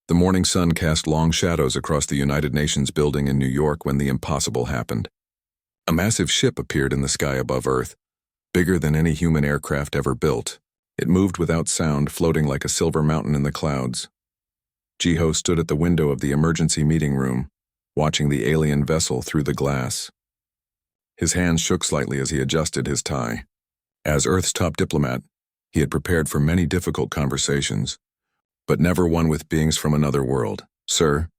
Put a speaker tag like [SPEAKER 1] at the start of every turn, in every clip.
[SPEAKER 1] The morning sun cast long shadows across the United Nations building in New York when the impossible happened. A massive ship appeared in the sky above Earth, bigger than any human aircraft ever built. It moved without sound, floating like a silver mountain in the clouds. Jiho stood at the window of the emergency meeting room, watching the alien vessel through the glass. His hands shook slightly as he adjusted his tie. As Earth's top diplomat, he had prepared for many difficult conversations, but never one with beings from another world. "Sir,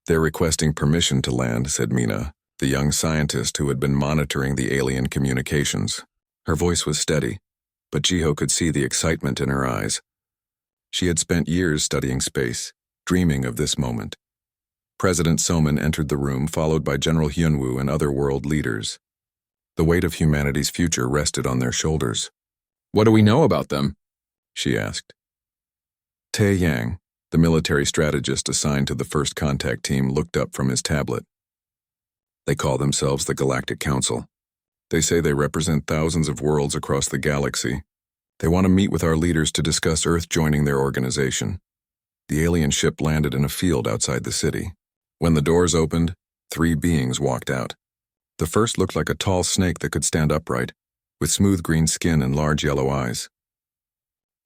[SPEAKER 1] they're requesting permission to land," said Mina, the young scientist who had been monitoring the alien communications. Her voice was steady, but Jiho could see the excitement in her eyes. She had spent years studying space, dreaming of this moment. President Soman entered the room, followed by General Hyunwoo and other world leaders. The weight of humanity's future rested on their shoulders. "What do we know about them?" she asked. Tae Yang, the military strategist assigned to the first contact team, looked up from his tablet. "They call themselves the Galactic Council. They say they represent thousands of worlds across the galaxy. They want to meet with our leaders to discuss Earth joining their organization." The alien ship landed in a field outside the city. When the doors opened, 3 beings walked out. The first looked like a tall snake that could stand upright, with smooth green skin and large yellow eyes.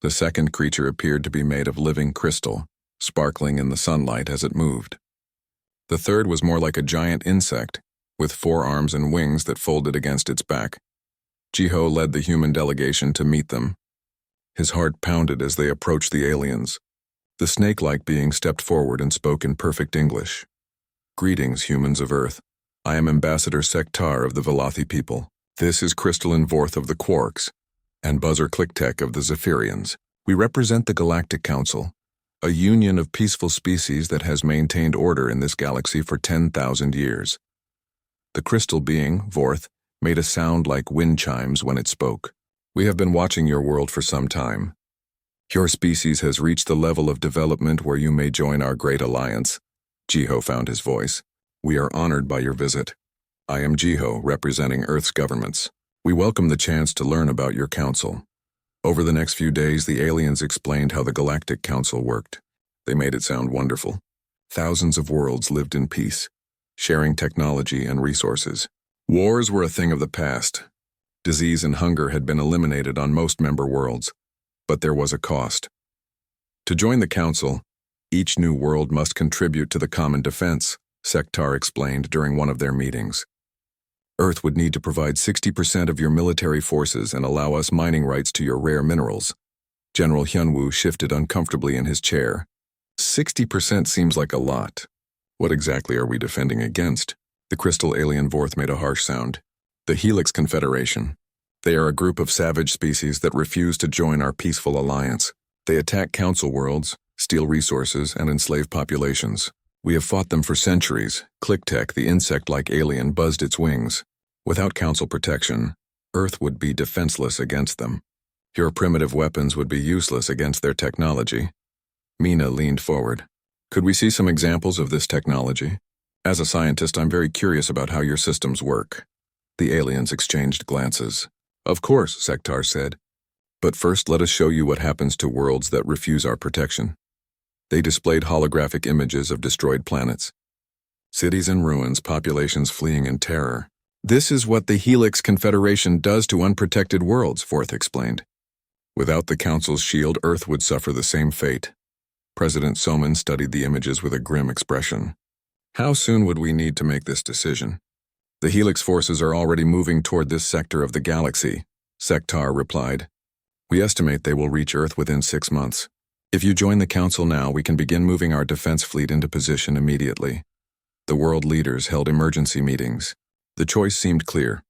[SPEAKER 1] The second creature appeared to be made of living crystal, sparkling in the sunlight as it moved. The third was more like a giant insect, with 4 arms and wings that folded against its back. Jiho led the human delegation to meet them. His heart pounded as they approached the aliens. The snake-like being stepped forward and spoke in perfect English. "Greetings, humans of Earth. I am Ambassador Sektar of the Velothi people. This is Crystalline Vorth of the Quarks, and Buzzer Clicktech of the Zephyrians. We represent the Galactic Council, a union of peaceful species that has maintained order in this galaxy for 10,000 years. The crystal being, Vorth, made a sound like wind chimes when it spoke. "We have been watching your world for some time. Your species has reached the level of development where you may join our great alliance." Jiho found his voice. "We are honored by your visit. I am Jiho, representing Earth's governments. We welcome the chance to learn about your council." Over the next few days, the aliens explained how the Galactic Council worked. They made it sound wonderful. Thousands of worlds lived in peace, sharing technology and resources. Wars were a thing of the past. Disease and hunger had been eliminated on most member worlds, but there was a cost. To join the Council, each new world must contribute to the common defense, Sektar explained during one of their meetings. "Earth would need to provide 60% of your military forces and allow us mining rights to your rare minerals." General Hyunwoo shifted uncomfortably in his chair. 60% seems like a lot. What exactly are we defending against? The crystal alien Vorth made a harsh sound. "The Helix Confederation. They are a group of savage species that refuse to join our peaceful alliance. They attack council worlds, steal resources, and enslave populations. We have fought them for centuries." Clicktech, the insect-like alien, buzzed its wings. "Without council protection, Earth would be defenseless against them. Your primitive weapons would be useless against their technology." Mina leaned forward. "Could we see some examples of this technology? As a scientist, I'm very curious about how your systems work." The aliens exchanged glances. "Of course," Sektar said. "But first, let us show you what happens to worlds that refuse our protection." They displayed holographic images of destroyed planets. Cities in ruins, populations fleeing in terror. "This is what the Helix Confederation does to unprotected worlds," Vorth explained. "Without the Council's shield, Earth would suffer the same fate." President Soman studied the images with a grim expression. "How soon would we need to make this decision?" "The Helix forces are already moving toward this sector of the galaxy," Sektar replied. "We estimate they will reach Earth within 6 months. If you join the Council now, we can begin moving our defense fleet into position immediately." The world leaders held emergency meetings. The choice seemed clear.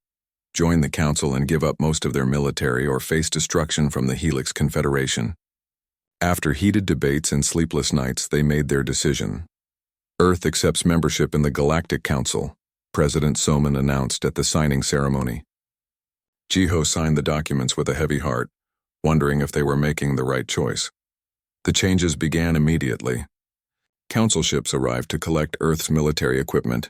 [SPEAKER 1] Join the Council and give up most of their military or face destruction from the Helix Confederation. After heated debates and sleepless nights, they made their decision. "Earth accepts membership in the Galactic Council," President Soman announced at the signing ceremony. Jiho signed the documents with a heavy heart, wondering if they were making the right choice. The changes began immediately. Council ships arrived to collect Earth's military equipment.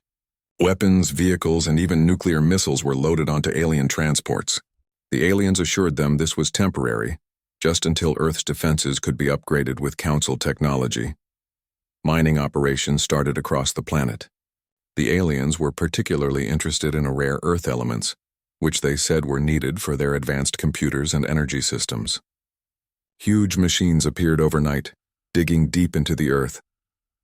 [SPEAKER 1] Weapons, vehicles, and even nuclear missiles were loaded onto alien transports. The aliens assured them this was temporary, just until Earth's defenses could be upgraded with Council technology. Mining operations started across the planet. The aliens were particularly interested in rare earth elements, which they said were needed for their advanced computers and energy systems. Huge machines appeared overnight, digging deep into the earth.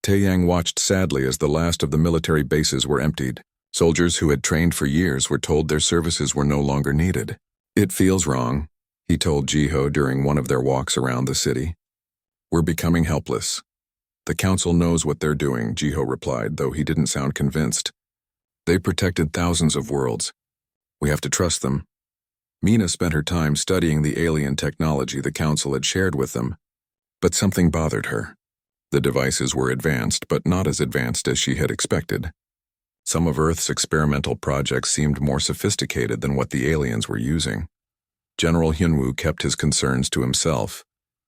[SPEAKER 1] Taeyang watched sadly as the last of the military bases were emptied. Soldiers who had trained for years were told their services were no longer needed. "It feels wrong," he told Jiho during one of their walks around the city. "We're becoming helpless." "The council knows what they're doing," Jiho replied, though he didn't sound convinced. "They protected thousands of worlds. We have to trust them." Mina spent her time studying the alien technology the council had shared with them, but something bothered her. The devices were advanced, but not as advanced as she had expected. Some of Earth's experimental projects seemed more sophisticated than what the aliens were using. General Hyunwoo kept his concerns to himself,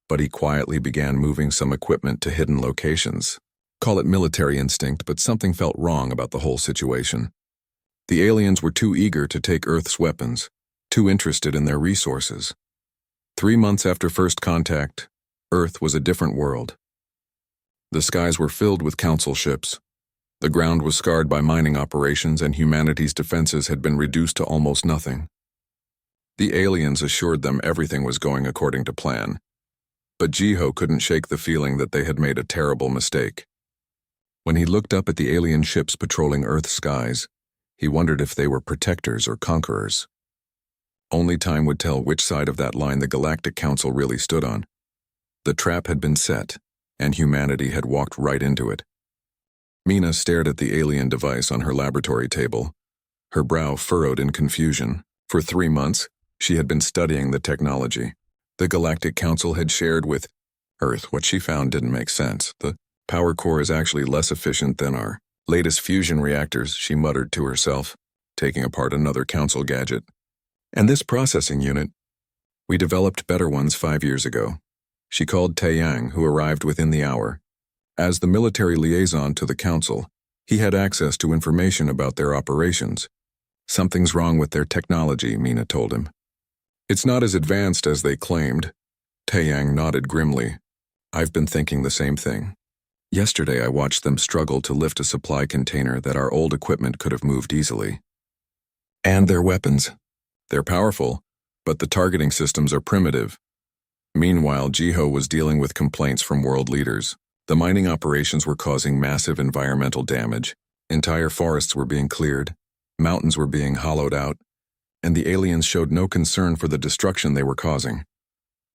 [SPEAKER 1] but he quietly began moving some equipment to hidden locations. Call it military instinct, but something felt wrong about the whole situation. The aliens were too eager to take Earth's weapons, too interested in their resources. 3 months after first contact, Earth was a different world. The skies were filled with council ships. The ground was scarred by mining operations, and humanity's defenses had been reduced to almost nothing. The aliens assured them everything was going according to plan, but Jiho couldn't shake the feeling that they had made a terrible mistake. When he looked up at the alien ships patrolling Earth's skies, he wondered if they were protectors or conquerors. Only time would tell which side of that line the Galactic Council really stood on. The trap had been set, and humanity had walked right into it. Mina stared at the alien device on her laboratory table, her brow furrowed in confusion. For 3 months, she had been studying the technology. The Galactic Council had shared with Earth what she found didn't make sense. "The power core is actually less efficient than our latest fusion reactors," she muttered to herself, taking apart another council gadget. "And this processing unit, we developed better ones 5 years ago." She called Taeyang, who arrived within the hour. As the military liaison to the council, he had access to information about their operations. "Something's wrong with their technology," Mina told him. "It's not as advanced as they claimed." Taeyang nodded grimly. "I've been thinking the same thing. Yesterday I watched them struggle to lift a supply container that our old equipment could have moved easily. And their weapons. They're powerful, but the targeting systems are primitive." Meanwhile, Jiho was dealing with complaints from world leaders. The mining operations were causing massive environmental damage. Entire forests were being cleared, mountains were being hollowed out, and the aliens showed no concern for the destruction they were causing.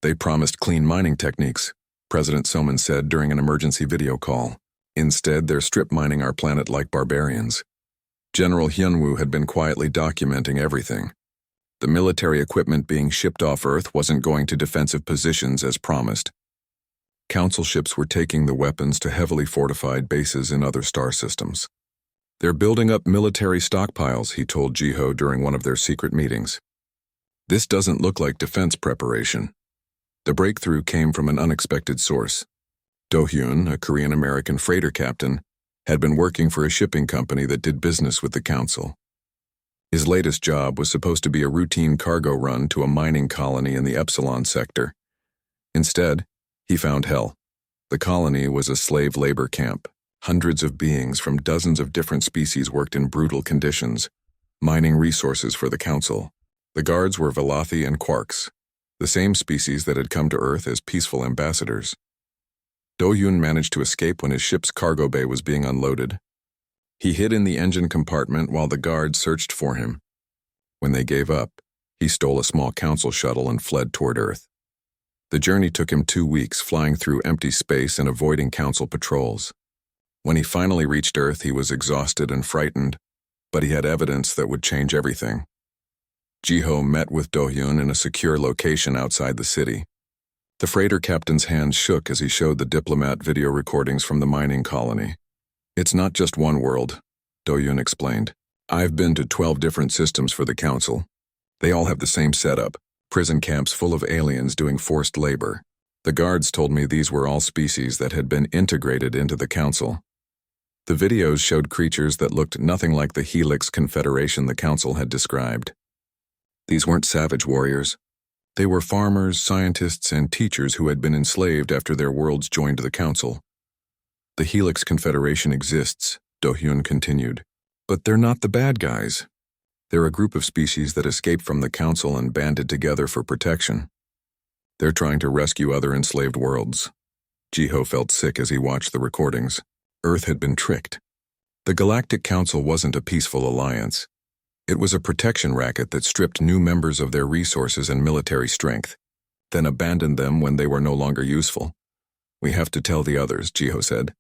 [SPEAKER 1] "They promised clean mining techniques," President Soman said during an emergency video call. "Instead, they're strip mining our planet like barbarians." General Hyunwoo had been quietly documenting everything. The military equipment being shipped off Earth wasn't going to defensive positions as promised. Council ships were taking the weapons to heavily fortified bases in other star systems. "They're building up military stockpiles," he told Jiho during one of their secret meetings. "This doesn't look like defense preparation." The breakthrough came from an unexpected source. Do-hyun, a Korean-American freighter captain, had been working for a shipping company that did business with the council. His latest job was supposed to be a routine cargo run to a mining colony in the Epsilon sector. Instead, he found hell. The colony was a slave labor camp. Hundreds of beings from dozens of different species worked in brutal conditions, mining resources for the council. The guards were Velothi and Quarks, the same species that had come to Earth as peaceful ambassadors. Do-hyun managed to escape when his ship's cargo bay was being unloaded. He hid in the engine compartment while the guards searched for him. When they gave up, he stole a small council shuttle and fled toward Earth. The journey took him 2 weeks, flying through empty space and avoiding council patrols. When he finally reached Earth, he was exhausted and frightened, but he had evidence that would change everything. Jiho met with Do-hyun in a secure location outside the city. The freighter captain's hands shook as he showed the diplomat video recordings from the mining colony. "It's not just one world," Do-hyun explained. "I've been to 12 different systems for the council. They all have the same setup. Prison camps full of aliens doing forced labor. The guards told me these were all species that had been integrated into the council." The videos showed creatures that looked nothing like the Helix Confederation the council had described. These weren't savage warriors. They were farmers, scientists, and teachers who had been enslaved after their worlds joined the council. The Helix Confederation exists, Do-hyun continued. But they're not the bad guys. They're a group of species that escaped from the Council and banded together for protection. They're trying to rescue other enslaved worlds. Jiho felt sick as he watched the recordings. Earth had been tricked. The Galactic Council wasn't a peaceful alliance. It was a protection racket that stripped new members of their resources and military strength, then abandoned them when they were no longer useful. We have to tell the others, Jiho said.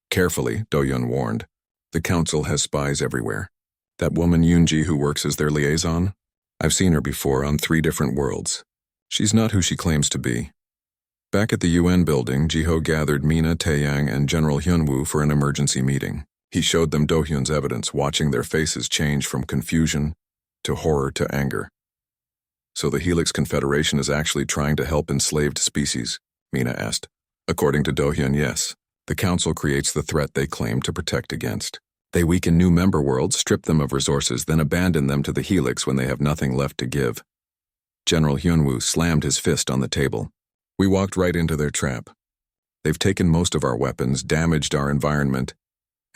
[SPEAKER 1] Carefully, Do-hyun warned. The Council has spies everywhere. That woman Yoonji who works as their liaison? I've seen her before on 3 different worlds. She's not who she claims to be. Back at the UN building, Jiho gathered Mina, Taeyang, and General Hyunwoo for an emergency meeting. He showed them Do-hyun's evidence, watching their faces change from confusion to horror to anger. So the Helix Confederation is actually trying to help enslaved species? Mina asked. According to Do-hyun, yes. The Council creates the threat they claim to protect against. They weaken new member worlds, strip them of resources, then abandon them to the Helix when they have nothing left to give. General Hyunwoo slammed his fist on the table. We walked right into their trap. They've taken most of our weapons, damaged our environment,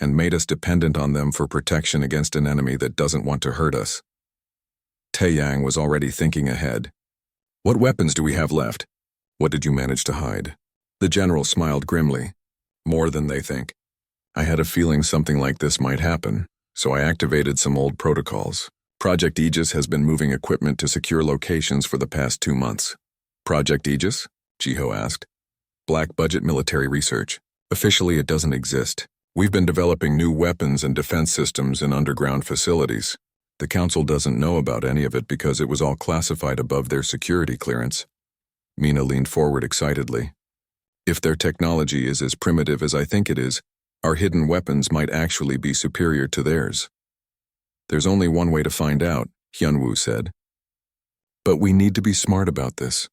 [SPEAKER 1] and made us dependent on them for protection against an enemy that doesn't want to hurt us. Taeyang was already thinking ahead. What weapons do we have left? What did you manage to hide? The general smiled grimly. More than they think. I had a feeling something like this might happen, so I activated some old protocols. Project Aegis has been moving equipment to secure locations for the past 2 months. Project Aegis? Jiho asked. Black budget military research. Officially, it doesn't exist. We've been developing new weapons and defense systems in underground facilities. The Council doesn't know about any of it because it was all classified above their security clearance. Mina leaned forward excitedly. If their technology is as primitive as I think it is, our hidden weapons might actually be superior to theirs. There's only one way to find out, Hyunwoo said. But we need to be smart about this.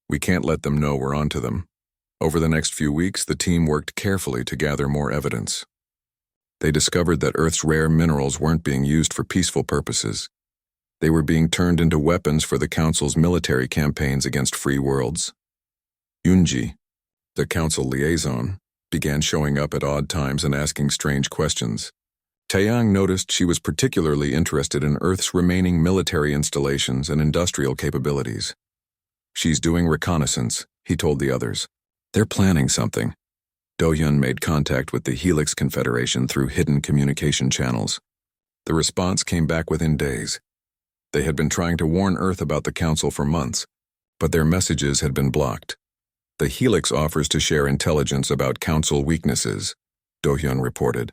[SPEAKER 1] We can't let them know we're onto them. Over the next few weeks, the team worked carefully to gather more evidence. They discovered that Earth's rare minerals weren't being used for peaceful purposes. They were being turned into weapons for the Council's military campaigns against free worlds. Yoonji, the Council liaison, began showing up at odd times and asking strange questions. Taeyang noticed she was particularly interested in Earth's remaining military installations and industrial capabilities. She's doing reconnaissance, he told the others. They're planning something. Do-hyun made contact with the Helix Confederation through hidden communication channels. The response came back within days. They had been trying to warn Earth about the Council for months, but their messages had been blocked. The Helix offers to share intelligence about Council weaknesses, Do-hyun reported.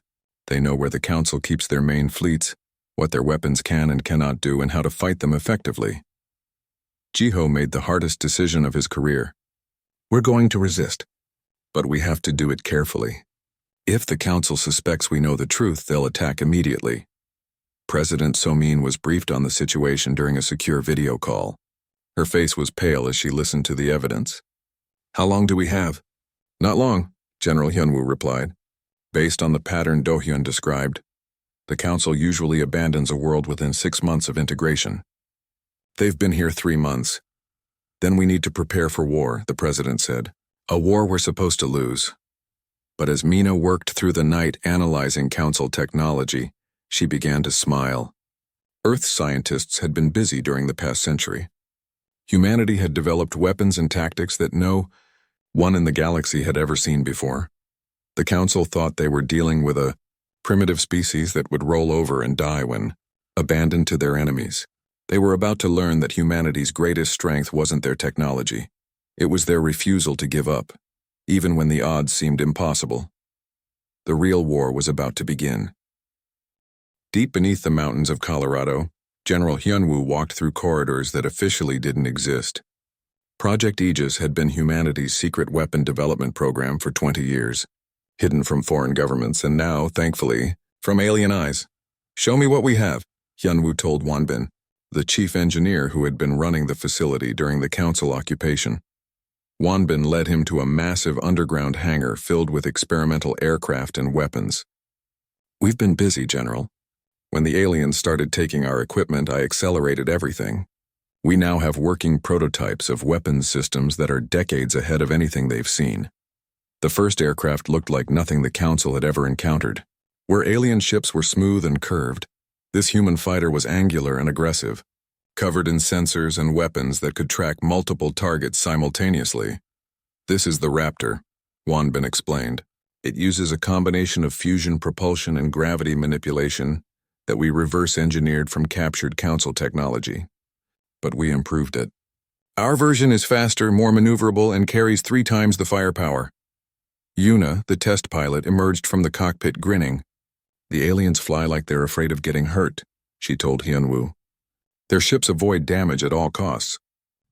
[SPEAKER 1] They know where the Council keeps their main fleets, what their weapons can and cannot do, and how to fight them effectively. Jiho made the hardest decision of his career. We're going to resist, but we have to do it carefully. If the Council suspects we know the truth, they'll attack immediately. President So-min was briefed on the situation during a secure video call. Her face was pale as she listened to the evidence. How long do we have? Not long, General Hyunwoo replied. Based on the pattern Do-hyun described, the Council usually abandons a world within 6 months of integration. They've been here 3 months. Then we need to prepare for war, the president said. A war we're supposed to lose. But as Mina worked through the night analyzing Council technology, she began to smile. Earth scientists had been busy during the past century. Humanity had developed weapons and tactics that no one in the galaxy had ever seen before. The Council thought they were dealing with a primitive species that would roll over and die when abandoned to their enemies. They were about to learn that humanity's greatest strength wasn't their technology. It was their refusal to give up, even when the odds seemed impossible. The real war was about to begin. Deep beneath the mountains of Colorado, General Hyunwoo walked through corridors that officially didn't exist. Project Aegis had been humanity's secret weapon development program for 20 years, hidden from foreign governments and now, thankfully, from alien eyes. Show me what we have, Hyunwoo told Wonbin, the chief engineer who had been running the facility during the Council occupation. Wonbin led him to a massive underground hangar filled with experimental aircraft and weapons. We've been busy, General. When the aliens started taking our equipment, I accelerated everything. We now have working prototypes of weapons systems that are decades ahead of anything they've seen. The first aircraft looked like nothing the Council had ever encountered. Where alien ships were smooth and curved, this human fighter was angular and aggressive, covered in sensors and weapons that could track multiple targets simultaneously. This is the Raptor, Wanbin explained. It uses a combination of fusion propulsion and gravity manipulation that we reverse-engineered from captured Council technology. But we improved it. Our version is faster, more maneuverable, and carries 3 times the firepower. Yuna, the test pilot, emerged from the cockpit grinning. The aliens fly like they're afraid of getting hurt, she told Hyunwoo. Their ships avoid damage at all costs.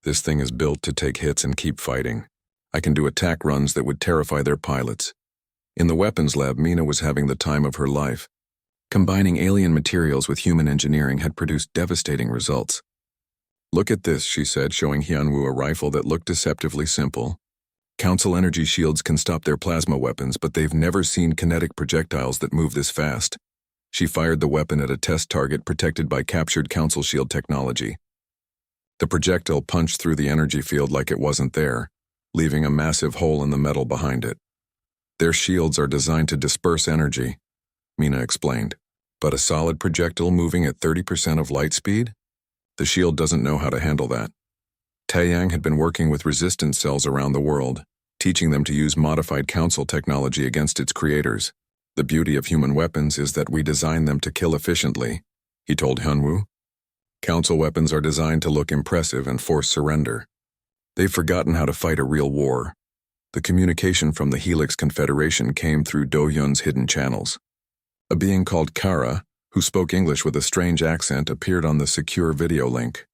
[SPEAKER 1] This thing is built to take hits and keep fighting. I can do attack runs that would terrify their pilots. In the weapons lab, Mina was having the time of her life. Combining alien materials with human engineering had produced devastating results. Look at this, she said, showing Hyunwoo a rifle that looked deceptively simple. Council energy shields can stop their plasma weapons, but they've never seen kinetic projectiles that move this fast. She fired the weapon at a test target protected by captured Council shield technology. The projectile punched through the energy field like it wasn't there, leaving a massive hole in the metal behind it. Their shields are designed to disperse energy, Mina explained. But a solid projectile moving at 30% of light speed? The shield doesn't know how to handle that. Taeyang had been working with resistance cells around the world, teaching them to use modified Council technology against its creators. The beauty of human weapons is that we design them to kill efficiently, he told Hyunwoo. Council weapons are designed to look impressive and force surrender. They've forgotten how to fight a real war. The communication from the Helix Confederation came through Do-Yun's hidden channels. A being called Kara, who spoke English with a strange accent, appeared on the secure video link.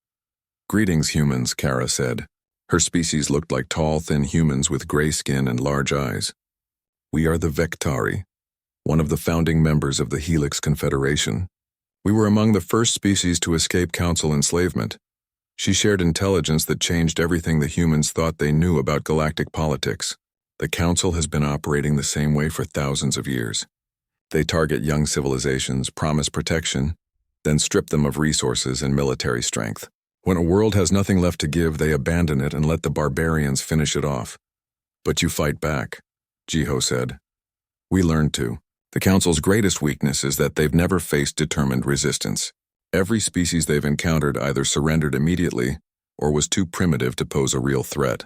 [SPEAKER 1] Greetings, humans, Kara said. Her species looked like tall, thin humans with gray skin and large eyes. We are the Vectari, one of the founding members of the Helix Confederation. We were among the first species to escape Council enslavement. She shared intelligence that changed everything the humans thought they knew about galactic politics. The Council has been operating the same way for thousands of years. They target young civilizations, promise protection, then strip them of resources and military strength. When a world has nothing left to give, they abandon it and let the barbarians finish it off. But you fight back, Jiho said. We learned to. The Council's greatest weakness is that they've never faced determined resistance. Every species they've encountered either surrendered immediately or was too primitive to pose a real threat.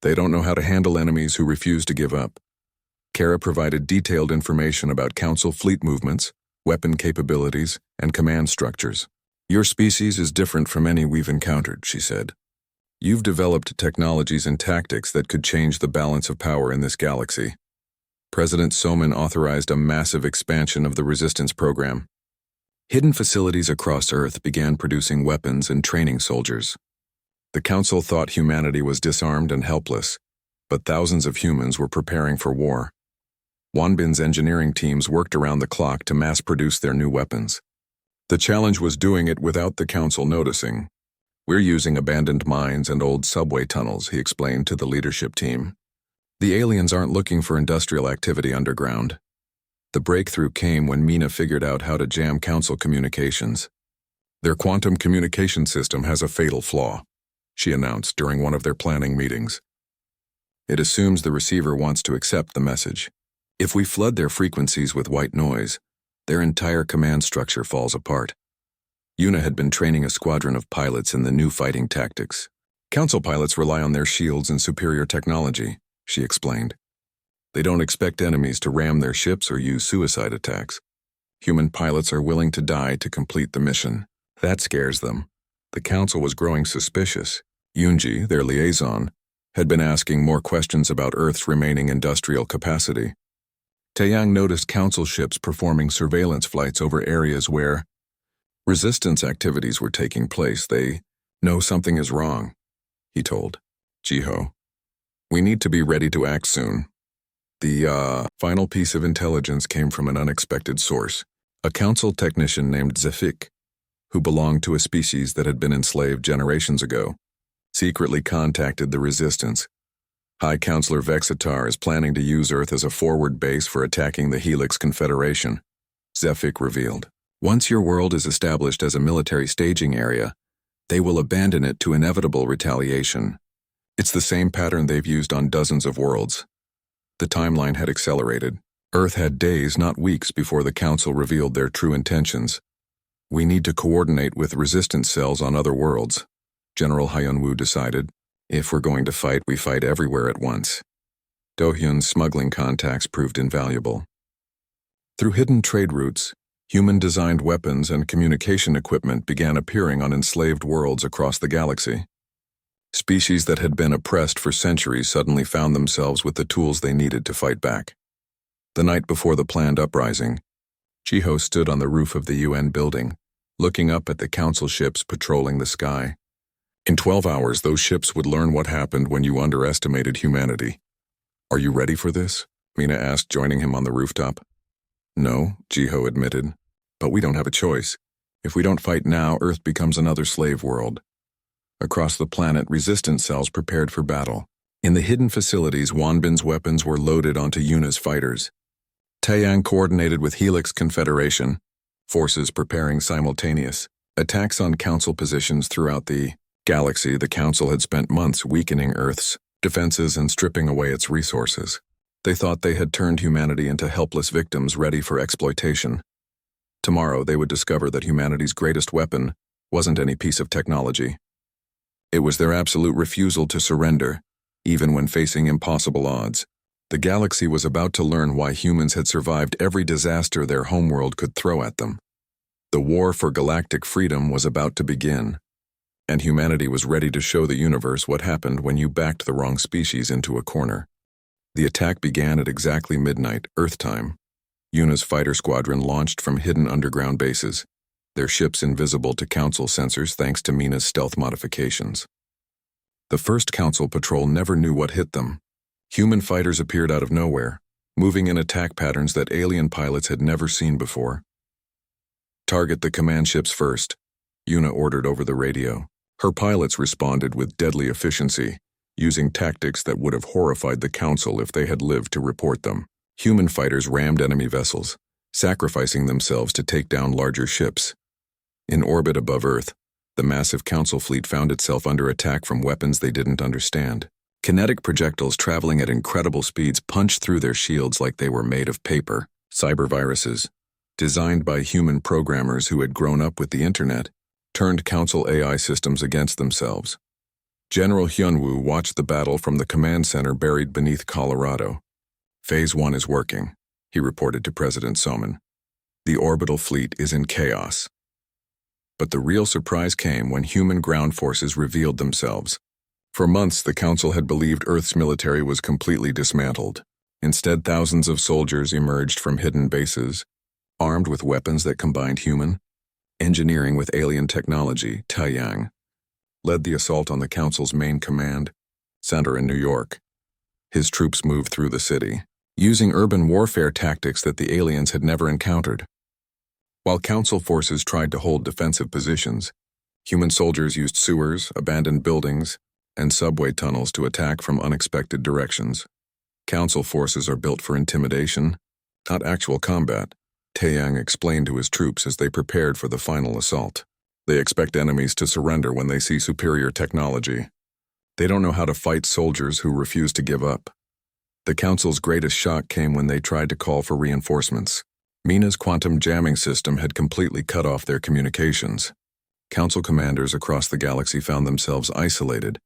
[SPEAKER 1] They don't know how to handle enemies who refuse to give up. Kara provided detailed information about Council fleet movements, weapon capabilities, and command structures. Your species is different from any we've encountered, she said. You've developed technologies and tactics that could change the balance of power in this galaxy. President Soman authorized a massive expansion of the resistance program. Hidden facilities across Earth began producing weapons and training soldiers. The Council thought humanity was disarmed and helpless, but thousands of humans were preparing for war. Wanbin's engineering teams worked around the clock to mass-produce their new weapons. The challenge was doing it without the Council noticing. We're using abandoned mines and old subway tunnels, he explained to the leadership team. The aliens aren't looking for industrial activity underground. The breakthrough came when Mina figured out how to jam Council communications. Their quantum communication system has a fatal flaw, she announced during one of their planning meetings. It assumes the receiver wants to accept the message. If we flood their frequencies with white noise, their entire command structure falls apart. Yuna had been training a squadron of pilots in the new fighting tactics. Council pilots rely on their shields and superior technology, she explained. They don't expect enemies to ram their ships or use suicide attacks. Human pilots are willing to die to complete the mission. That scares them. The Council was growing suspicious. Yunji, their liaison, had been asking more questions about Earth's remaining industrial capacity. Taeyang noticed Council ships performing surveillance flights over areas where resistance activities were taking place. They know something is wrong, he told Jiho. We need to be ready to act soon. The final piece of intelligence came from an unexpected source, a Council technician named Zefik, who belonged to a species that had been enslaved generations ago, secretly contacted the resistance. High Counselor Vexitar is planning to use Earth as a forward base for attacking the Helix Confederation, Zefik revealed. Once your world is established as a military staging area, they will abandon it to inevitable retaliation. It's the same pattern they've used on dozens of worlds. The timeline had accelerated. Earth had days, not weeks, before the Council revealed their true intentions. "We need to coordinate with resistance cells on other worlds," General Hyunwoo decided. "If we're going to fight, we fight everywhere at once." Do-hyun's smuggling contacts proved invaluable. Through hidden trade routes, human-designed weapons and communication equipment began appearing on enslaved worlds across the galaxy. Species that had been oppressed for centuries suddenly found themselves with the tools they needed to fight back. The night before the planned uprising, Chiho stood on the roof of the UN building, looking up at the Council ships patrolling the sky. In 12 hours, those ships would learn what happened when you underestimated humanity. "Are you ready for this?" Mina asked, joining him on the rooftop. "No," Chiho admitted, "but we don't have a choice. If we don't fight now, Earth becomes another slave world." Across the planet, resistance cells prepared for battle. In the hidden facilities, Wanbin's weapons were loaded onto Yuna's fighters. Taeyang coordinated with Helix Confederation, forces preparing simultaneous attacks on Council positions throughout the galaxy. The Council had spent months weakening Earth's defenses and stripping away its resources. They thought they had turned humanity into helpless victims ready for exploitation. Tomorrow, they would discover that humanity's greatest weapon wasn't any piece of technology. It was their absolute refusal to surrender, even when facing impossible odds. The galaxy was about to learn why humans had survived every disaster their homeworld could throw at them. The war for galactic freedom was about to begin, and humanity was ready to show the universe what happened when you backed the wrong species into a corner. The attack began at exactly midnight, Earth time. Yuna's fighter squadron launched from hidden underground bases, their ships invisible to Council sensors thanks to Mina's stealth modifications. The first Council patrol never knew what hit them. Human fighters appeared out of nowhere, moving in attack patterns that alien pilots had never seen before. "Target the command ships first," Yuna ordered over the radio. Her pilots responded with deadly efficiency, using tactics that would have horrified the Council if they had lived to report them. Human fighters rammed enemy vessels, sacrificing themselves to take down larger ships. In orbit above Earth, the massive Council fleet found itself under attack from weapons they didn't understand. Kinetic projectiles traveling at incredible speeds punched through their shields like they were made of paper. Cyberviruses, designed by human programmers who had grown up with the internet, turned Council AI systems against themselves. General Hyunwoo watched the battle from the command center buried beneath Colorado. "Phase 1 is working," he reported to President Soman. "The orbital fleet is in chaos." But the real surprise came when human ground forces revealed themselves. For months, the Council had believed Earth's military was completely dismantled. Instead, thousands of soldiers emerged from hidden bases, armed with weapons that combined human engineering with alien technology. Taeyang led the assault on the Council's main command center in New York. His troops moved through the city, using urban warfare tactics that the aliens had never encountered. While Council forces tried to hold defensive positions, human soldiers used sewers, abandoned buildings, and subway tunnels to attack from unexpected directions. Council forces are built for intimidation, not actual combat, Taeyang explained to his troops as they prepared for the final assault. They expect enemies to surrender when they see superior technology. They don't know how to fight soldiers who refuse to give up. The Council's greatest shock came when they tried to call for reinforcements. Mina's quantum jamming system had completely cut off their communications. Council commanders across the galaxy found themselves isolated,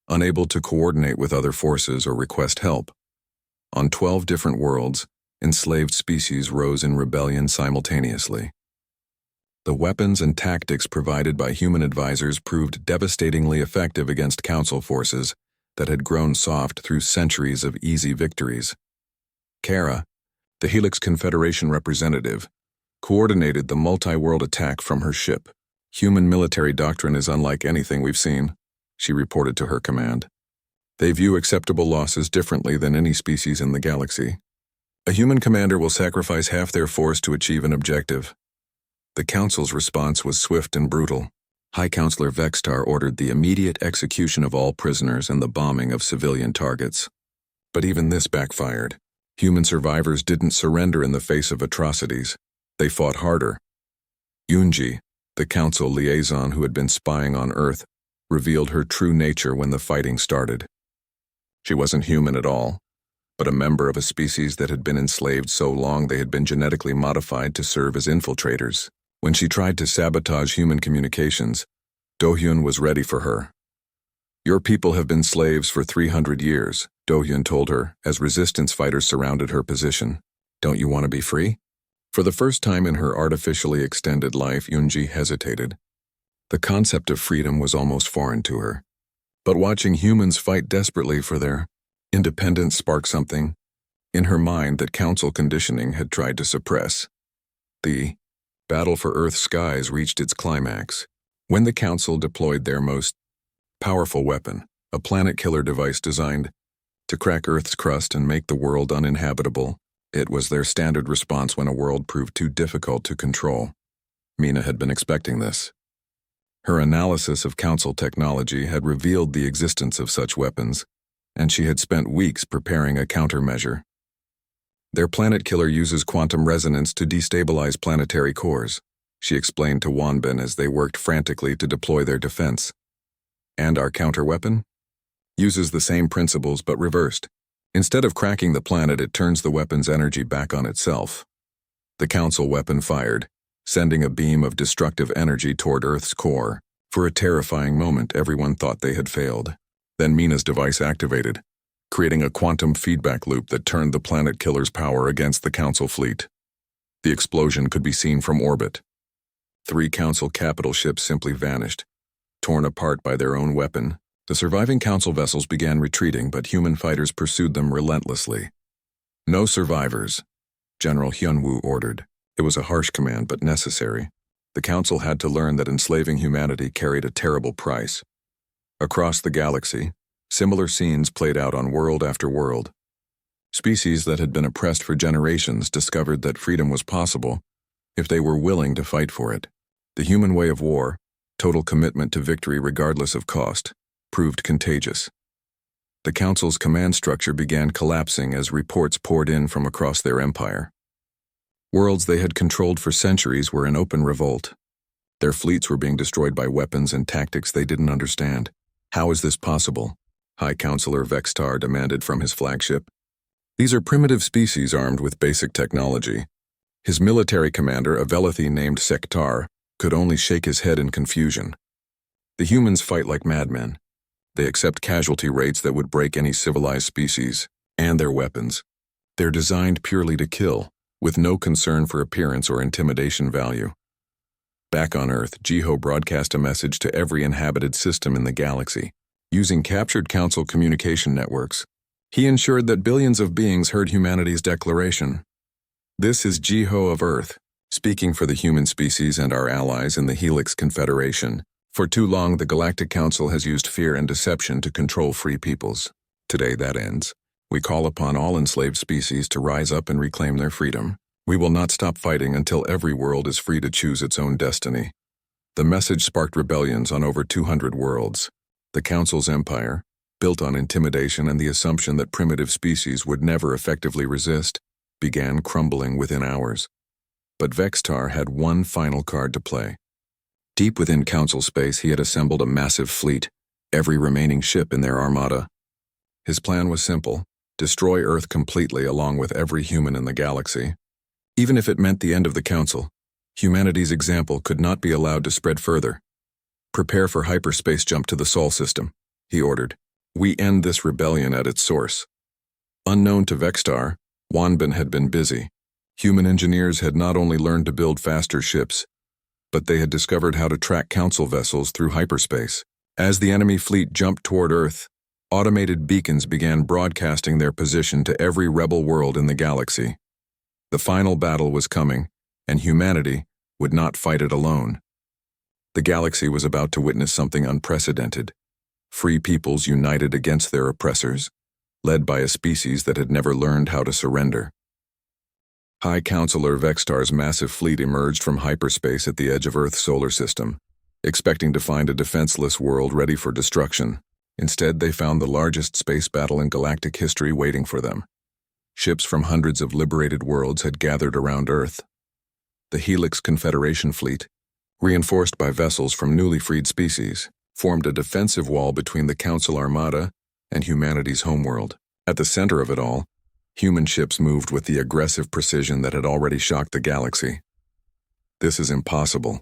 [SPEAKER 1] unable to coordinate with other forces or request help. On 12 different worlds, enslaved species rose in rebellion simultaneously. The weapons and tactics provided by human advisors proved devastatingly effective against Council forces that had grown soft through centuries of easy victories. Kara, the Helix Confederation representative, coordinated the multi-world attack from her ship. "Human military doctrine is unlike anything we've seen," she reported to her command. "They view acceptable losses differently than any species in the galaxy. A human commander will sacrifice half their force to achieve an objective." The Council's response was swift and brutal. High Counselor Vextar ordered the immediate execution of all prisoners and the bombing of civilian targets. But even this backfired. Human survivors didn't surrender in the face of atrocities. They fought harder. Yoonji, the Council liaison who had been spying on Earth, revealed her true nature when the fighting started. She wasn't human at all. but a member of a species that had been enslaved so long they had been genetically modified to serve as infiltrators. When she tried to sabotage human communications, Do-hyun was ready for her. "Your people have been slaves for 300 years, Do-hyun told her as resistance fighters surrounded her position. "Don't you want to be free?" For the first time in her artificially extended life, Yoonji hesitated. The concept of freedom was almost foreign to her. But watching humans fight desperately for their independence sparked something in her mind that council conditioning had tried to suppress. The battle for Earth's skies reached its climax when the council deployed their most powerful weapon, a planet-killer device designed to crack Earth's crust and make the world uninhabitable. It was their standard response when a world proved too difficult to control. Mina had been expecting this. Her analysis of council technology had revealed the existence of such weapons, and she had spent weeks preparing a countermeasure. Their planet killer uses quantum resonance to destabilize planetary cores, she explained to Wanbin as they worked frantically to deploy their defense. And our counterweapon? Uses the same principles but reversed. Instead of cracking the planet, it turns the weapon's energy back on itself. The council weapon fired, sending a beam of destructive energy toward Earth's core. For a terrifying moment, everyone thought they had failed. Then Mina's device activated, creating a quantum feedback loop that turned the planet killer's power against the council fleet. The explosion could be seen from orbit. 3 council capital ships simply vanished, torn apart by their own weapon. The surviving council vessels began retreating, but human fighters pursued them relentlessly. "No survivors," General Hyunwoo ordered. It was a harsh command, but necessary. The council had to learn that enslaving humanity carried a terrible price. Across the galaxy, similar scenes played out on world after world. Species that had been oppressed for generations discovered that freedom was possible if they were willing to fight for it. The human way of war, total commitment to victory regardless of cost, proved contagious. The council's command structure began collapsing as reports poured in from across their empire. Worlds they had controlled for centuries were in open revolt. Their fleets were being destroyed by weapons and tactics they didn't understand. "How is this possible?" High Counselor Vextar demanded from his flagship. "These are primitive species armed with basic technology." His military commander, a Velathi named Sektar, could only shake his head in confusion. "The humans fight like madmen. They accept casualty rates that would break any civilized species, and their weapons. They're designed purely to kill, with no concern for appearance or intimidation value." Back on Earth, Jiho broadcast a message to every inhabited system in the galaxy. Using captured council communication networks, he ensured that billions of beings heard humanity's declaration. "This is Jiho of Earth, speaking for the human species and our allies in the Helix Confederation. For too long, the Galactic Council has used fear and deception to control free peoples. Today that ends. We call upon all enslaved species to rise up and reclaim their freedom. We will not stop fighting until every world is free to choose its own destiny." The message sparked rebellions on over 200 worlds. The Council's empire, built on intimidation and the assumption that primitive species would never effectively resist, began crumbling within hours. But Vextar had one final card to play. Deep within Council space, he had assembled a massive fleet, every remaining ship in their armada. His plan was simple: destroy Earth completely along with every human in the galaxy. Even if it meant the end of the Council, humanity's example could not be allowed to spread further. "Prepare for hyperspace jump to the Sol system," he ordered. "We end this rebellion at its source." Unknown to Vextar, Wanbin had been busy. Human engineers had not only learned to build faster ships, but they had discovered how to track council vessels through hyperspace. As the enemy fleet jumped toward Earth, automated beacons began broadcasting their position to every rebel world in the galaxy. The final battle was coming, and humanity would not fight it alone. The galaxy was about to witness something unprecedented. Free peoples united against their oppressors, led by a species that had never learned how to surrender. High Counselor Vextar's massive fleet emerged from hyperspace at the edge of Earth's solar system, expecting to find a defenseless world ready for destruction. Instead, they found the largest space battle in galactic history waiting for them. Ships from hundreds of liberated worlds had gathered around Earth. The Helix Confederation fleet, reinforced by vessels from newly freed species, formed a defensive wall between the Council Armada and humanity's homeworld. At the center of it all, Human ships moved with the aggressive precision that had already shocked the galaxy. "This is impossible,"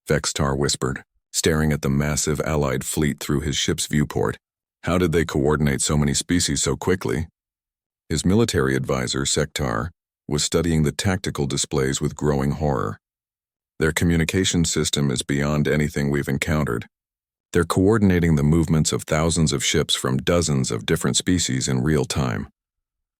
[SPEAKER 1] Vextar whispered, staring at the massive Allied fleet through his ship's viewport. "How did they coordinate so many species so quickly?" His military advisor, Sektar, was studying the tactical displays with growing horror. "Their communication system is beyond anything we've encountered. They're coordinating the movements of thousands of ships from dozens of different species in real time."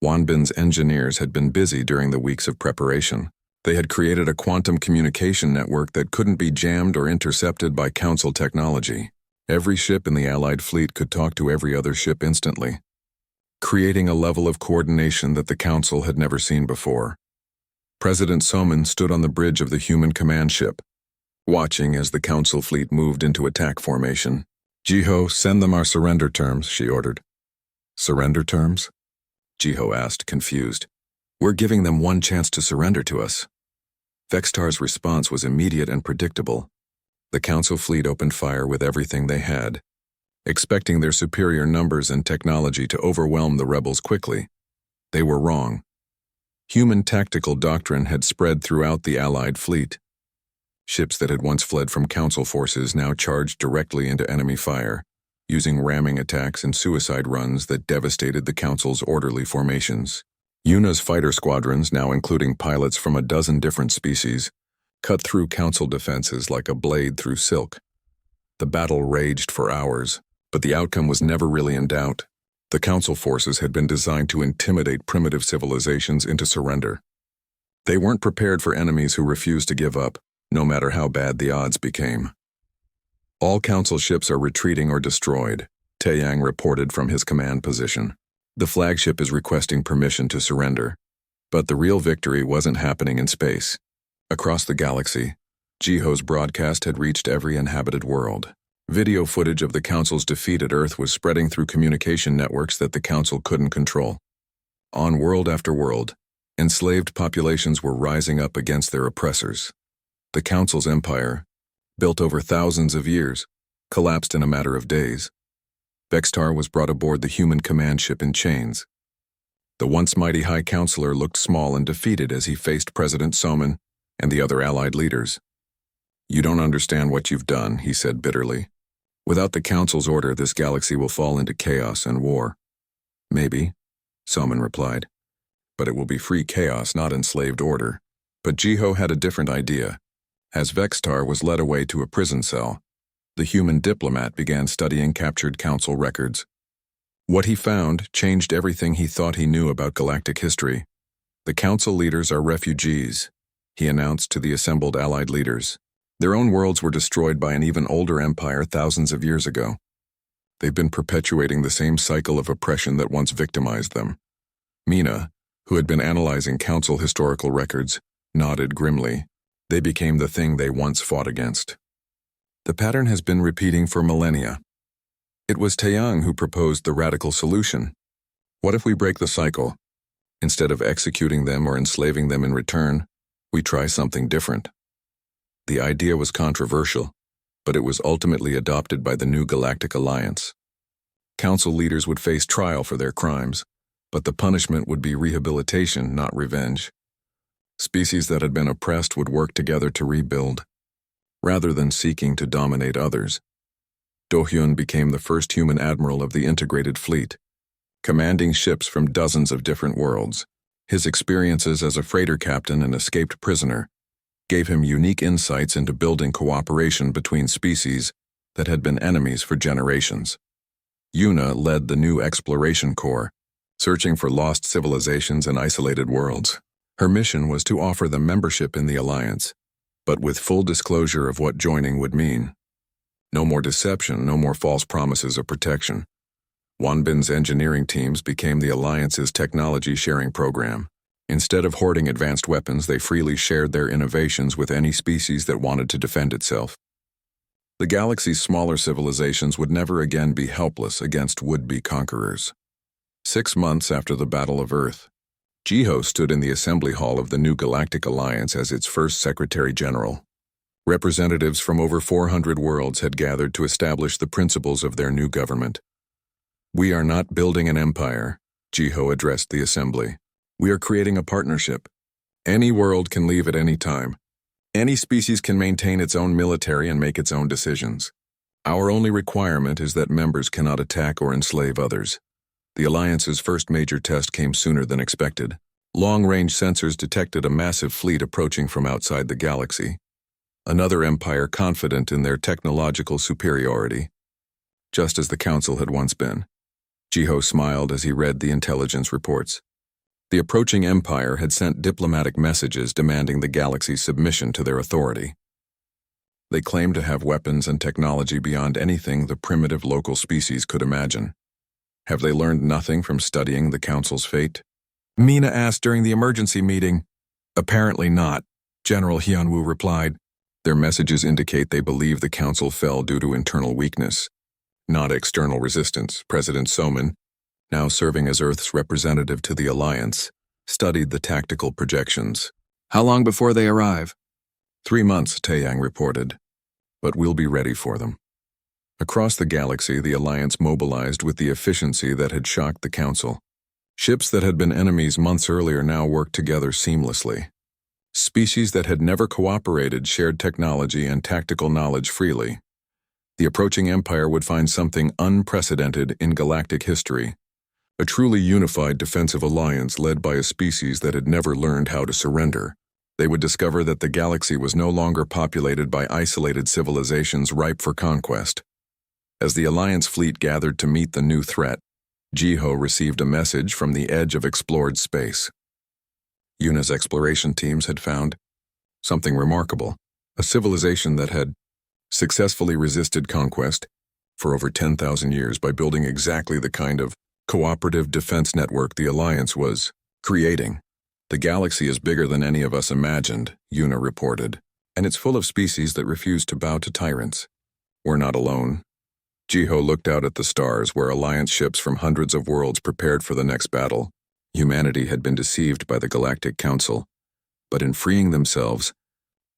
[SPEAKER 1] Wanbin's engineers had been busy during the weeks of preparation. They had created a quantum communication network that couldn't be jammed or intercepted by Council technology. Every ship in the Allied fleet could talk to every other ship instantly, creating a level of coordination that the Council had never seen before. President Soman stood on the bridge of the human command ship, watching as the Council fleet moved into attack formation. "Jiho, send them our surrender terms," she ordered. "Surrender terms?" Jiho asked, confused. "We're giving them one chance to surrender to us." Vextar's response was immediate and predictable. The Council fleet opened fire with everything they had, expecting their superior numbers and technology to overwhelm the rebels quickly. They were wrong. Human tactical doctrine had spread throughout the Allied fleet. Ships that had once fled from Council forces now charged directly into enemy fire, using ramming attacks and suicide runs that devastated the Council's orderly formations. Yuna's fighter squadrons, now including pilots from a dozen different species, cut through Council defenses like a blade through silk. The battle raged for hours, but the outcome was never really in doubt. The Council forces had been designed to intimidate primitive civilizations into surrender. They weren't prepared for enemies who refused to give up, no matter how bad the odds became. "All Council ships are retreating or destroyed," Taeyang reported from his command position. "The flagship is requesting permission to surrender." But the real victory wasn't happening in space. Across the galaxy, Jiho's broadcast had reached every inhabited world. Video footage of the Council's defeat at Earth was spreading through communication networks that the Council couldn't control. On world after world, enslaved populations were rising up against their oppressors. The Council's empire, built over thousands of years, collapsed in a matter of days. Vextar was brought aboard the human command ship in chains. The once mighty High Counselor looked small and defeated as he faced President Soman and the other Allied leaders. "You don't understand what you've done," he said bitterly. "Without the Council's order, this galaxy will fall into chaos and war." "Maybe," Soman replied. "But it will be free chaos, not enslaved order." But Jiho had a different idea. As Vextar was led away to a prison cell, the human diplomat began studying captured Council records. What he found changed everything he thought he knew about galactic history. "The Council leaders are refugees," he announced to the assembled Allied leaders. Their own worlds were destroyed by an even older empire thousands of years ago. They've been perpetuating the same cycle of oppression that once victimized them. Mina, who had been analyzing Council historical records, nodded grimly. They became the thing they once fought against. "The pattern has been repeating for millennia." It was Taeyang who proposed the radical solution. "What if we break the cycle? Instead of executing them or enslaving them in return, we try something different." The idea was controversial, but it was ultimately adopted by the new Galactic Alliance. Council leaders would face trial for their crimes, but the punishment would be rehabilitation, not revenge. Species that had been oppressed would work together to rebuild, rather than seeking to dominate others. Do-hyun became the first human admiral of the integrated fleet, commanding ships from dozens of different worlds. His experiences as a freighter captain and escaped prisoner gave him unique insights into building cooperation between species that had been enemies for generations. Yuna led the new Exploration Corps, searching for lost civilizations and isolated worlds. Her mission was to offer them membership in the Alliance, but with full disclosure of what joining would mean. No more deception, no more false promises of protection. Wanbin's engineering teams became the Alliance's technology sharing program. Instead of hoarding advanced weapons, they freely shared their innovations with any species that wanted to defend itself. The galaxy's smaller civilizations would never again be helpless against would-be conquerors. 6 months after the Battle of Earth, Jiho stood in the assembly hall of the new Galactic Alliance as its first Secretary General. Representatives from over 400 worlds had gathered to establish the principles of their new government. "We are not building an empire," Jiho addressed the assembly. We are creating a partnership. Any world can leave at any time. Any species can maintain its own military and make its own decisions. Our only requirement is that members cannot attack or enslave others. The Alliance's first major test came sooner than expected. Long-range sensors detected a massive fleet approaching from outside the galaxy. Another empire confident in their technological superiority, just as the Council had once been. Jiho smiled as he read the intelligence reports. The approaching empire had sent diplomatic messages demanding the galaxy's submission to their authority. They claimed to have weapons and technology beyond anything the primitive local species could imagine. Have they learned nothing from studying the Council's fate? Mina asked during the emergency meeting. Apparently not, General Hyunwoo replied. Their messages indicate they believe the Council fell due to internal weakness, not external resistance. President Soman, now serving as Earth's representative to the Alliance, studied the tactical projections. How long before they arrive? 3 months, Taeyang reported. But we'll be ready for them. Across the galaxy, the Alliance mobilized with the efficiency that had shocked the Council. Ships that had been enemies months earlier now worked together seamlessly. Species that had never cooperated shared technology and tactical knowledge freely. The approaching empire would find something unprecedented in galactic history. A truly unified defensive alliance led by a species that had never learned how to surrender. They would discover that the galaxy was no longer populated by isolated civilizations ripe for conquest. As the Alliance fleet gathered to meet the new threat, Jiho received a message from the edge of explored space. Yuna's exploration teams had found something remarkable, a civilization that had successfully resisted conquest for over 10,000 years by building exactly the kind of cooperative defense network the Alliance was creating. The galaxy is bigger than any of us imagined, Yuna reported, and it's full of species that refuse to bow to tyrants. We're not alone. Jiho looked out at the stars where Alliance ships from hundreds of worlds prepared for the next battle. Humanity had been deceived by the Galactic Council, but in freeing themselves,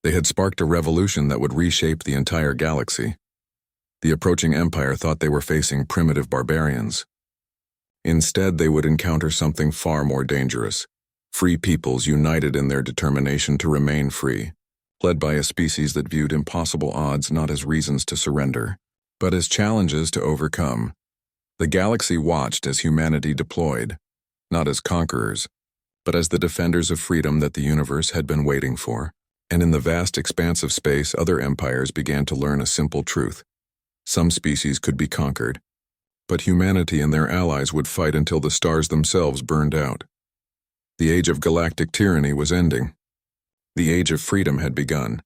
[SPEAKER 1] they had sparked a revolution that would reshape the entire galaxy. The approaching empire thought they were facing primitive barbarians. Instead, they would encounter something far more dangerous. Free peoples united in their determination to remain free, led by a species that viewed impossible odds not as reasons to surrender, but as challenges to overcome. The galaxy watched as humanity deployed, not as conquerors, but as the defenders of freedom that the universe had been waiting for. And in the vast expanse of space, other empires began to learn a simple truth. Some species could be conquered, but humanity and their allies would fight until the stars themselves burned out. The age of galactic tyranny was ending. The age of freedom had begun.